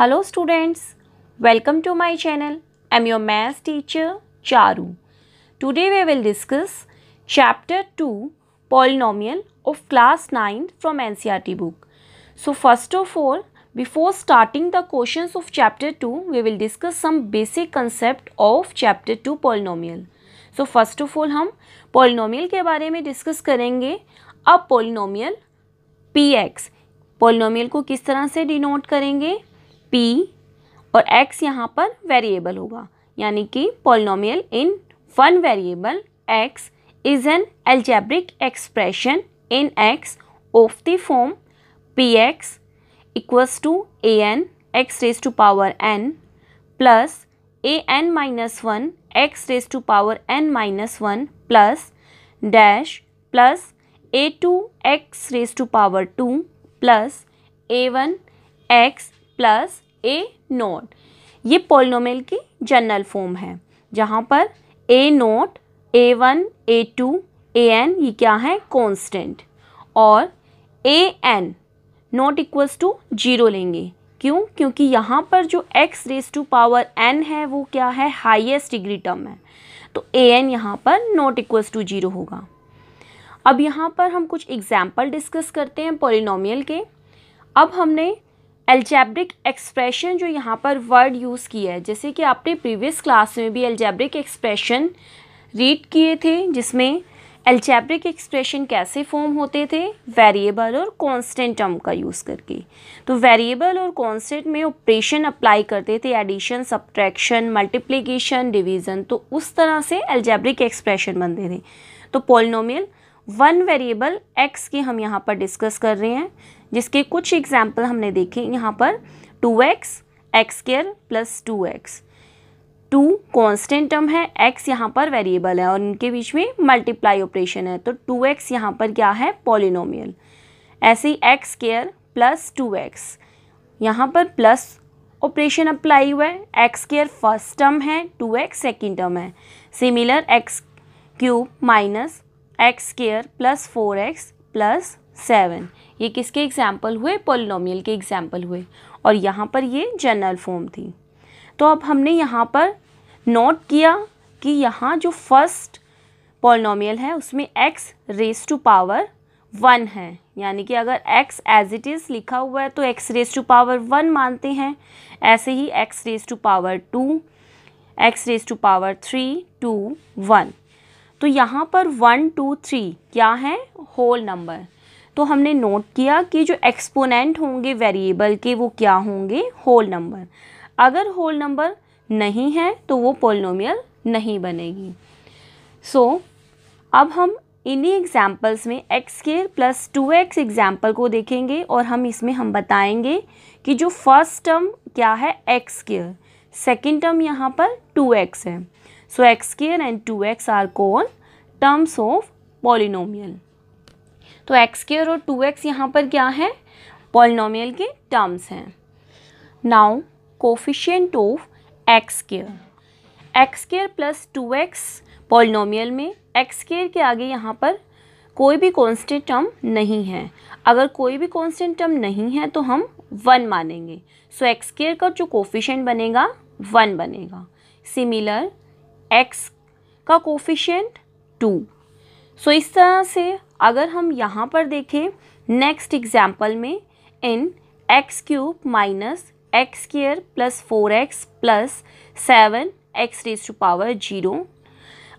Hello students, welcome to my channel. I am your math teacher Charu. Today we will discuss chapter 2 polynomial of class 9 from NCERT book. So first of all, before starting the questions of chapter 2, we will discuss some basic concept of chapter 2 polynomial. So first of all हम polynomial के बारे में discuss करेंगे. अब polynomial px, polynomial को किस तरह से डिनोट करेंगे? p और x यहाँ पर वेरिएबल होगा, यानी कि polynomial in one variable x is an algebraic expression in x of the form px equals to an x raise to power n plus an minus 1 x raise to power n minus 1 plus dash plus a2 x raise to power 2 plus a1 x plus a naught. ये polynomial की general form है, जहाँ पर ए note, a1, a2, an ये क्या है? Constant, और an not equals to 0 लेंगे. क्यों? क्योंकि यहाँ पर जो x raise to power n है वो क्या है? हाईएस्ट डिग्री टर्म है, तो an यहाँ पर नॉट इक्वल्स टू 0 होगा. अब यहाँ पर हम कुछ एग्जाम्पल डिस्कस करते हैं पॉलिनोमियल के. अब हमने अलजेब्रिक एक्सप्रेशन जो यहाँ पर वर्ड यूज़ किया है, जैसे कि आपने प्रीवियस क्लास में भी अलजेब्रिक एक्सप्रेशन रीड किए थे, जिसमें अलजेब्रिक एक्सप्रेशन कैसे फॉर्म होते थे? वेरिएबल और कांस्टेंट टर्म का यूज़ करके. तो वेरिएबल और कांस्टेंट में ऑपरेशन अप्लाई करते थे, एडिशन, सब्ट्रैक्शन, मल्टीप्लिकेशन, डिवीज़न. तो उस तरह से अलजेब्रिक एक्सप्रेशन बनते थे. तो पॉलिनोमियल वन वेरिएबल x के हम यहाँ पर डिस्कस कर रहे हैं, जिसके कुछ एग्जाम्पल हमने देखे. यहाँ पर 2x x square plus 2x, 2 constant term है, x यहाँ पर वेरिएबल है और इनके बीच में मल्टीप्लाई ऑपरेशन है, तो 2x यहाँ पर क्या है? पॉलिनोमियल. ऐसे ही x स्क्वायर प्लस 2x, यहाँ पर प्लस ऑपरेशन अप्लाई हुआ है. x स्क्वायर फर्स्ट टर्म है, 2x सेकेंड टर्म है. Similar x cube minus x square plus 4x plus 7, ये किसके एग्जाम्पल हुए? पॉलिनोमियल के एग्जाम्पल हुए. और यहाँ पर ये जनरल फॉर्म थी. तो अब हमने यहाँ पर नोट किया कि यहाँ जो फर्स्ट पॉलिनोमियल है उसमें x रेज टू पावर 1 है, यानी कि अगर x एज इट इज़ लिखा हुआ है तो x रेज टू पावर 1 मानते हैं. ऐसे ही x raise to power 2, x raise to power 3, 2, 1. तो यहाँ पर 1, 2, 3 क्या है? Whole number. तो हमने नोट किया कि जो एक्सपोनेंट होंगे वेरिएबल के वो क्या होंगे? Whole number. अगर होल नंबर नहीं है तो वो पॉलिनोमियल नहीं बनेगी. सो अब हम इन्हीं एग्जाम्पल्स में x square plus 2x example को देखेंगे और हम बताएंगे कि जो फर्स्ट टर्म क्या है? x स्क्वायर, सेकेंड टर्म यहाँ पर 2x है. So x square and 2x are called terms of polynomial. तो x स्क्वायर और 2x यहाँ पर क्या है? पॉलिनोमियल के टर्म्स हैं. Now coefficient of x square, x square plus 2x polynomial में x स्क्वायर के आगे यहाँ पर कोई भी कांस्टेंट टर्म नहीं है. अगर कोई भी कांस्टेंट टर्म नहीं है तो हम 1 मानेंगे. सो x स्क्वायर का जो कोफिशिएंट बनेगा 1 बनेगा. सिमिलर x का कोफिशिएंट 2. सो इस तरह से अगर हम यहाँ पर देखें नेक्स्ट एग्जाम्पल में, in x cube minus x square plus 4x plus 7 x raise to power 0.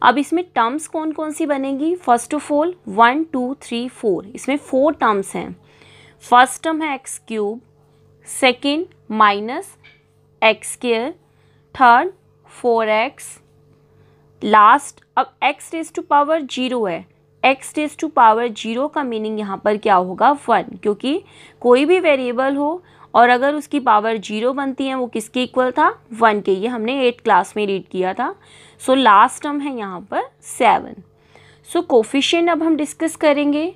अब इसमें टर्म्स कौन कौन सी बनेगी? फर्स्ट ऑफ ऑल 1, 2, 3, 4, इसमें 4 टर्म्स हैं. फर्स्ट टर्म है x cube, second minus x square, third 4x, last अब x रेज टू पावर 0 है. x रेज टू पावर 0 का मीनिंग यहाँ पर क्या होगा? 1, क्योंकि कोई भी वेरिएबल हो और अगर उसकी पावर 0 बनती है वो किसके इक्वल था? 1 के. ये हमने 8th क्लास में रीड किया था. सो लास्ट टर्म है यहाँ पर 7. सो कोफिशिएंट अब हम डिस्कस करेंगे.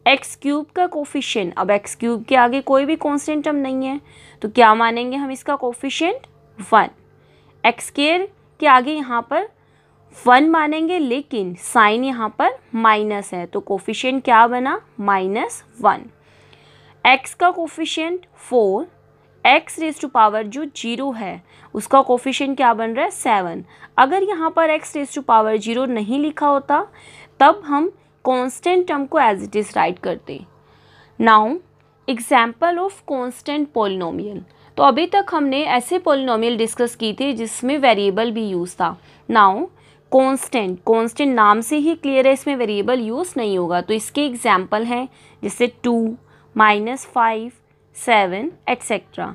x क्यूब का कोफिशिएंट, अब x क्यूब के आगे कोई भी कांस्टेंट टर्म नहीं है तो क्या मानेंगे हम इसका कोफिशिएंट? 1. x स्क्वायर के आगे यहाँ पर 1 मानेंगे, लेकिन साइन यहाँ पर माइनस है तो कोफिशिएंट क्या बना? -1. x का coefficient 4, x raise to power जो 0 है उसका कोफिशिएंट क्या बन रहा है 7। अगर यहाँ पर x रेज टू पावर 0 नहीं लिखा होता तब हम कांस्टेंट टर्म को एज इट इज़ राइट करते। Now example of constant polynomial. तो अभी तक हमने ऐसे पॉलिनोमियल डिस्कस की थी जिसमें वेरिएबल भी यूज़ था। नाउ कांस्टेंट नाम से ही क्लियर है इसमें वेरिएबल यूज़ नहीं होगा। तो इसके एग्जाम्पल हैं जैसे 2, -5, 7 एट्सेट्रा।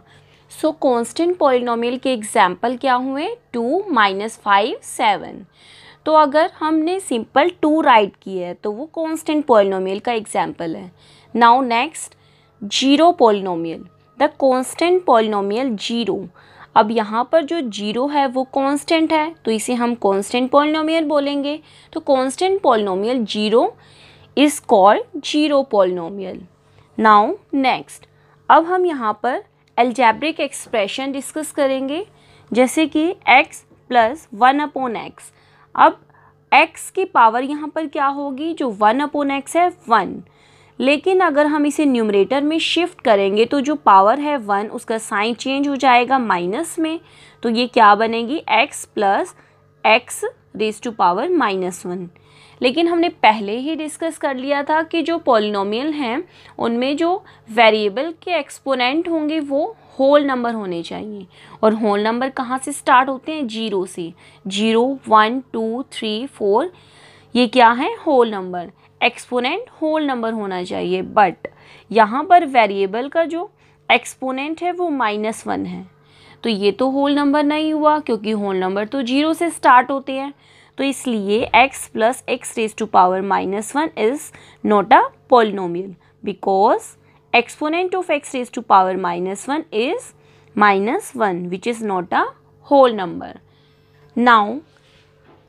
सो कांस्टेंट पॉलिनोमियल के एग्जाम्पल क्या हुए 2, -5, 7। तो अगर हमने सिंपल 2 राइट किया है तो वो कांस्टेंट पॉलिनोमियल का एग्जाम्पल है। Now next zero polynomial, the constant polynomial 0। अब यहाँ पर जो 0 है वो कांस्टेंट है तो इसे हम कांस्टेंट पॉलिनोमियल बोलेंगे। तो constant polynomial 0 is called zero polynomial. Now next अब हम यहाँ पर अलजेब्रिक एक्सप्रेशन डिस्कस करेंगे जैसे कि x + 1/x। अब x की पावर यहाँ पर क्या होगी, जो 1/x है 1, लेकिन अगर हम इसे न्यूमरेटर में शिफ्ट करेंगे तो जो पावर है 1 उसका साइन चेंज हो जाएगा माइनस में। तो ये क्या बनेगी x + x raise to power -1। लेकिन हमने पहले ही डिस्कस कर लिया था कि जो पॉलिनोमियल हैं उनमें जो वेरिएबल के एक्सपोनेंट होंगे वो होल नंबर होने चाहिए। और होल नंबर कहाँ से स्टार्ट होते हैं, 0 से। 0, 1, 2, 3, 4 ये क्या है, whole number. Exponent whole number होना चाहिए। बट यहाँ पर वेरिएबल का जो एक्सपोनेंट है वो -1 है तो ये तो होल नंबर नहीं हुआ क्योंकि होल नंबर तो 0 से स्टार्ट होते हैं। तो इसलिए x + x raise to power -1 is not a polynomial because exponent of x raised to power -1 is -1 which is not a whole number. Now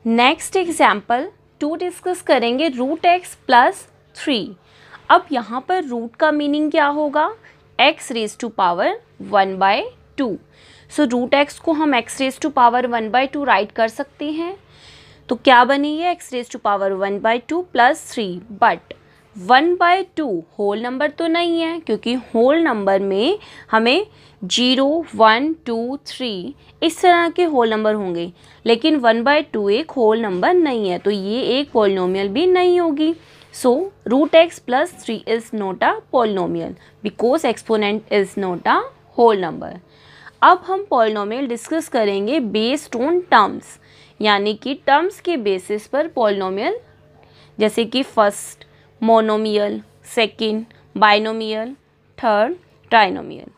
next example 2 discuss करेंगे √x + 3। अब यहाँ पर रूट का मीनिंग क्या होगा, x raise to power 1/2। So √x को हम x raise to power 1/2 write कर सकते हैं। तो क्या बनी है, x raise to power 1/2 + 3। But 1/2 whole number तो नहीं है क्योंकि होल नंबर में हमें 0, 1, 2, 3 इस तरह के होल नंबर होंगे, लेकिन 1/2 एक होल नंबर नहीं है तो ये एक पॉलिनोमियल भी नहीं होगी। So √x + 3 is not a polynomial because exponent is not a whole number. अब हम पॉलिनोमियल डिस्कस करेंगे बेस्ड ऑन टर्म्स, यानी कि टर्म्स के बेसिस पर पॉलिनोमियल, जैसे कि first monomial, second binomial, third trinomial.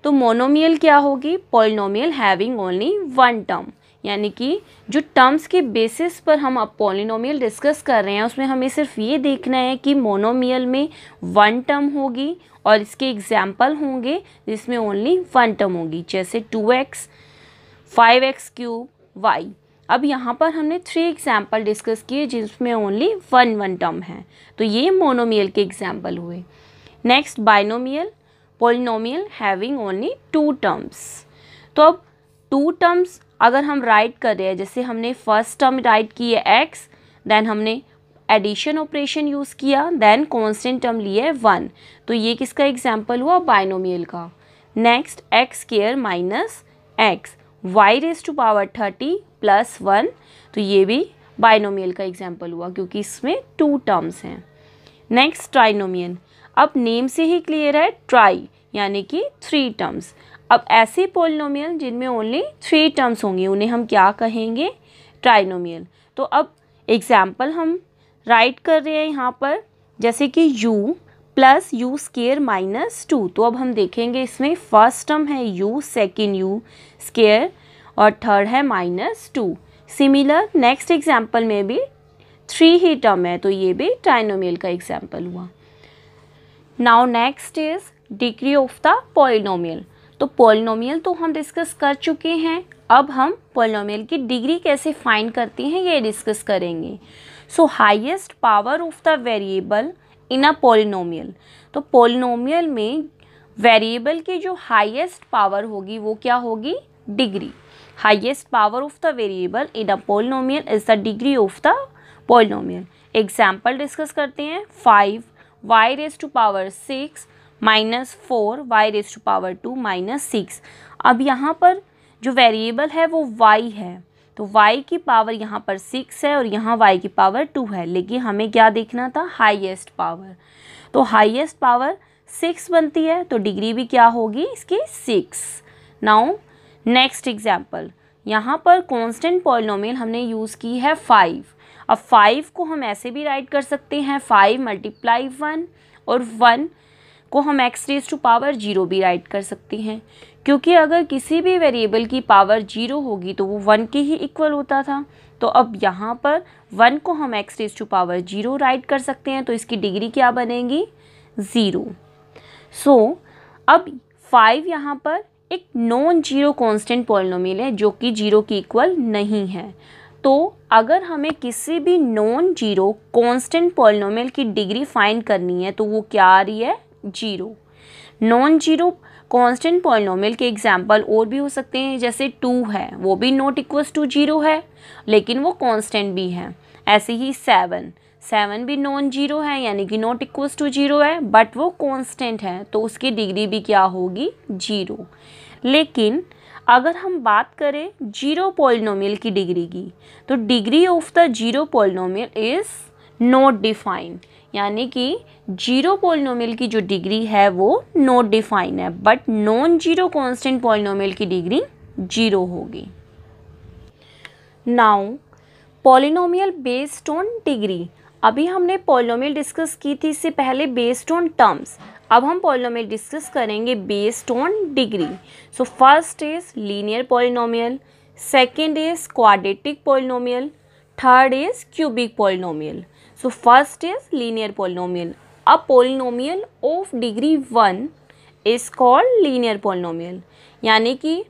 तो मोनोमियल क्या होगी, पॉलिनोमियल हैविंग ओनली 1 टर्म, यानी कि जो टर्म्स के बेसिस पर हम अब पॉलिनोमियल डिस्कस कर रहे हैं उसमें हमें सिर्फ ये देखना है कि मोनोमियल में 1 टर्म होगी और इसके एग्जाम्पल होंगे जिसमें ओनली 1 टर्म होगी, जैसे 2x, 5x³ y। अब यहाँ पर हमने 3 एग्जाम्पल डिस्कस किए जिसमें ओनली 1 टर्म है तो ये मोनोमियल के एग्जाम्पल हुए। Next binomial, polynomial having only 2 terms. तो अब 2 टर्म्स अगर हम राइट कर रहे हैं, जैसे हमने फर्स्ट टर्म राइट की है x, देन हमने एडिशन ऑपरेशन यूज़ किया, देन कांस्टेंट टर्म लिए है 1, तो ये किसका एग्जाम्पल हुआ, बाइनोमियल का। Next x² - x, y raise to power 30 + 1, तो ये भी बाइनोमियल का एग्जाम्पल हुआ क्योंकि इसमें 2 टर्म्स हैं। नेक्स्ट ट्राइनोमियल, अब नेम से ही क्लियर है, ट्राई यानी कि 3 टर्म्स। अब ऐसे पॉलिनोमियल जिनमें ओनली 3 टर्म्स होंगे उन्हें हम क्या कहेंगे, ट्राइनोमियल। तो अब एग्जाम्पल हम राइट कर रहे हैं यहाँ पर, जैसे कि u + u² - 2। तो अब हम देखेंगे इसमें फर्स्ट टर्म है u, सेकेंड u² और थर्ड है -2। सिमिलर नेक्स्ट एग्जाम्पल में भी 3 ही टर्म है तो ये भी ट्राइनोमियल का एग्जाम्पल हुआ। Now next is degree of the polynomial. तो पॉलिनोमियल तो हम डिस्कस कर चुके हैं, अब हम पॉलिनोमियल की डिग्री कैसे फाइंड करते हैं ये डिस्कस करेंगे। सो highest power of the variable in a polynomial. तो पॉलिनोमियल में वेरिएबल की जो हाईएस्ट पावर होगी वो क्या होगी, degree. Highest power of the variable in a polynomial is the degree of the polynomial. Example discuss करते हैं, 5 y raise to power 6 -4 y⁻² -6। अब यहाँ पर जो वेरिएबल है वो y है, तो y की पावर यहाँ पर 6 है और यहाँ y की पावर 2 है, लेकिन हमें क्या देखना था, हाईएस्ट पावर। तो हाईएस्ट पावर 6 बनती है, तो डिग्री भी क्या होगी इसकी, 6। नाउ नेक्स्ट एग्जाम्पल, यहाँ पर कांस्टेंट पॉलिनोमियल हमने यूज़ की है 5। अब 5 को हम ऐसे भी राइट कर सकते हैं 5 × 1, और 1 को हम x⁻0 भी राइट कर सकते हैं, क्योंकि अगर किसी भी वेरिएबल की पावर 0 होगी तो वो 1 के ही इक्वल होता था। तो अब यहाँ पर 1 को हम x⁻0 राइट कर सकते हैं, तो इसकी डिग्री क्या बनेगी, 0। सो अब 5 यहाँ पर एक नॉन जीरो कांस्टेंट पॉलिनोमियल है जो कि 0 की इक्वल नहीं है। तो अगर हमें किसी भी नॉन जीरो कांस्टेंट पॉलिनोमियल की डिग्री फाइंड करनी है तो वो क्या आ रही है, 0। नॉन जीरो कांस्टेंट पॉलिनोमियल के एग्जाम्पल और भी हो सकते हैं, जैसे 2 है, वो भी नॉट इक्वल्स टू 0 है लेकिन वो कांस्टेंट भी है। ऐसे ही 7 भी नॉन जीरो है, यानी कि नॉट इक्वल्स टू 0 है, बट वो कांस्टेंट है, तो उसकी डिग्री भी क्या होगी, 0। लेकिन अगर हम बात करें जीरो पॉलिनोमियल की डिग्री की, तो degree of the zero polynomial is not defined, यानी कि जीरो पॉलिनोमियल की जो डिग्री है वो नॉट डिफाइंड है, but non zero constant polynomial की डिग्री 0 होगी। Now polynomial based on degree, अभी हमने पॉलिनोमियल डिस्कस की थी इससे पहले बेस्ड ऑन टर्म्स, अब हम पॉलिनोमियल डिस्कस करेंगे based on degree. So first is linear polynomial, second is quadratic polynomial, third is cubic polynomial. So first is linear polynomial. A polynomial of degree 1 is called linear polynomial, यानी कि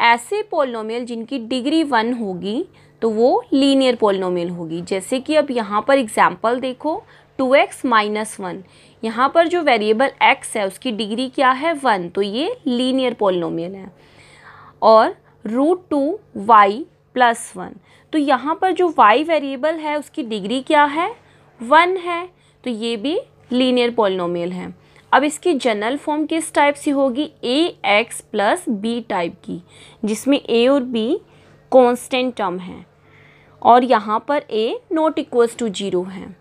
ऐसे polynomial जिनकी degree 1 होगी तो वो linear polynomial होगी। जैसे कि अब यहाँ पर एग्जाम्पल देखो, 2x - 1, यहाँ पर जो वेरिएबल x है उसकी डिग्री क्या है, 1, तो ये लीनियर पॉलिनोमियल है। और √2y + 1, तो यहाँ पर जो y वेरिएबल है उसकी डिग्री क्या है, 1 है, तो ये भी लीनियर पॉलिनोमियल है। अब इसकी जनरल फॉर्म किस टाइप से होगी, ax + b टाइप की, जिसमें a और b कांस्टेंट टर्म है और यहाँ पर a नॉट इक्वल्स टू 0 है।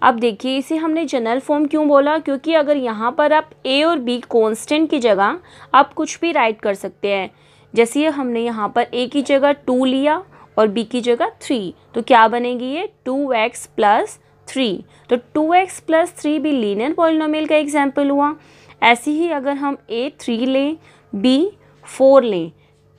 अब देखिए इसे हमने जनरल फॉर्म क्यों बोला, क्योंकि अगर यहाँ पर आप a और b कांस्टेंट की जगह आप कुछ भी राइट कर सकते हैं। जैसे हमने यहाँ पर a की जगह 2 लिया और b की जगह 3, तो क्या बनेगी ये, 2x + 3, तो 2x + 3 भी लीनियर पॉलिनोमियल का एग्जाम्पल हुआ। ऐसे ही अगर हम a 3 लें, b 4 लें,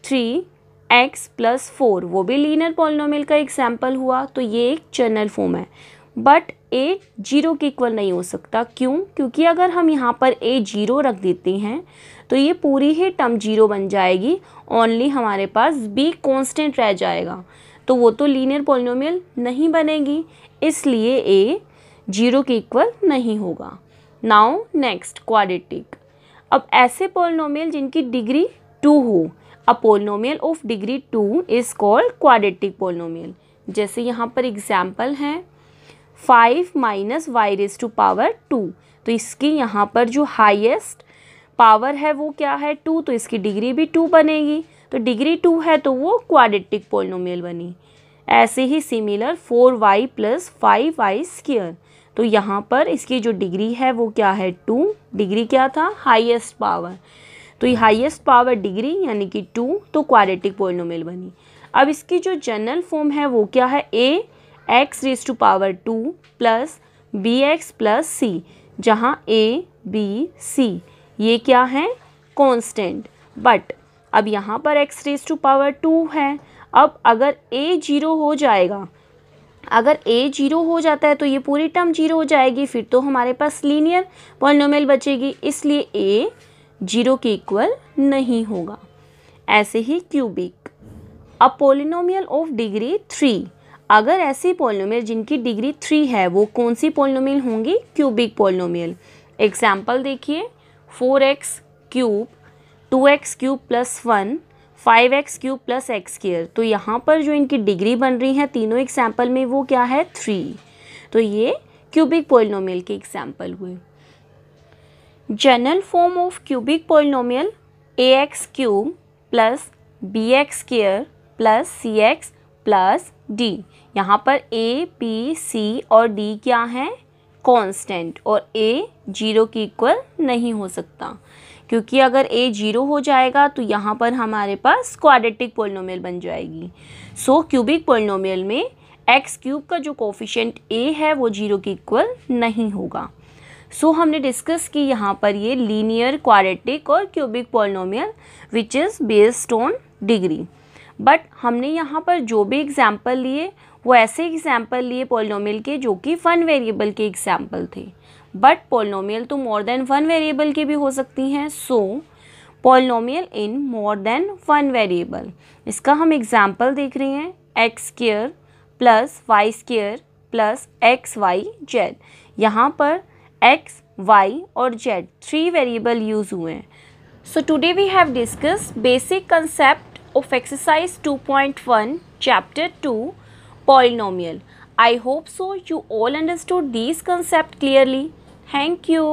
3x + 4 वो भी लीनियर पॉलिनोमियल का एग्जाम्पल हुआ। तो ये एक जनरल फॉर्म है, बट a 0 के इक्वल नहीं हो सकता। क्यों, क्योंकि अगर हम यहाँ पर a 0 रख देते हैं तो ये पूरी ही टर्म 0 बन जाएगी, ओनली हमारे पास b कांस्टेंट रह जाएगा, तो वो तो लीनियर पॉलिनोमियल नहीं बनेगी, इसलिए a 0 के इक्वल नहीं होगा। Now next quadratic. अब ऐसे पॉलिनोमियल जिनकी डिग्री 2 हो, अ polynomial of degree 2 is called quadratic polynomial. जैसे यहाँ पर एग्जाम्पल है 5 - y⁻², तो इसकी यहाँ पर जो हाईएस्ट पावर है वो क्या है, 2, तो इसकी डिग्री भी 2 बनेगी, तो डिग्री 2 है तो वो क्वाड्रेटिक पॉलिनोमियल बनी। ऐसे ही सिमिलर 4y + 5y², तो यहाँ पर इसकी जो डिग्री है वो क्या है, 2, डिग्री क्या था, हाईएस्ट पावर, तो ये हाईएस्ट पावर डिग्री यानी कि 2, तो क्वाड्रेटिक पॉलिनोमियल बनी। अब इसकी जो जनरल फॉर्म है वो क्या है, ax⁻² + bx + c, जहाँ a b c ये क्या है, कांस्टेंट, बट अब यहाँ पर x⁻² है। अब अगर a 0 हो जाएगा, अगर a 0 हो जाता है तो ये पूरी टर्म 0 हो जाएगी, फिर तो हमारे पास लीनियर पॉलिनोमियल बचेगी, इसलिए a 0 के इक्वल नहीं होगा। ऐसे ही cubic, a polynomial of degree 3, अगर ऐसी पॉलिनोमियल जिनकी डिग्री 3 है वो कौन सी पॉलिनोमियल होंगी, क्यूबिक पॉलिनोमियल। एग्जाम्पल देखिए 4x³ 2x³ + 1 5x³ + x², तो यहाँ पर जो इनकी डिग्री बन रही है तीनों एग्जाम्पल में वो क्या है, 3, तो ये क्यूबिक पॉलिनोमियल के एग्जाम्पल हुए। General form of cubic polynomial ax cube plus bx square plus cx plus d। यहाँ पर a, b, c और d क्या है? कांस्टेंट, और a 0 के इक्वल नहीं हो सकता, क्योंकि अगर a 0 हो जाएगा तो यहाँ पर हमारे पास क्वाड्रेटिक पॉलिनोमियल बन जाएगी। सो क्यूबिक पॉलिनोमियल में x क्यूब का जो कोफिशिएंट a है वो 0 के इक्वल नहीं होगा। सो हमने डिस्कस की यहाँ पर ये लीनियर, क्वाड्रेटिक और cubic polynomial which is based on degree. But हमने यहाँ पर जो भी एग्जाम्पल लिए वो ऐसे एग्जाम्पल लिए पॉलिनोमियल के जो कि वन वेरिएबल के एग्जाम्पल थे। बट पॉलिनोमियल तो मोर देन वन वेरिएबल की भी हो सकती हैं। So polynomial in more than one variable, इसका हम एग्जाम्पल देख रहे हैं x square plus y square plus x y z. यहाँ पर x, y और z 3 वेरिएबल यूज हुए हैं। So today we have discuss basic concept of exercise 2.1 chapter 2 polynomial. I hope so you all understood these concepts clearly. Thank you.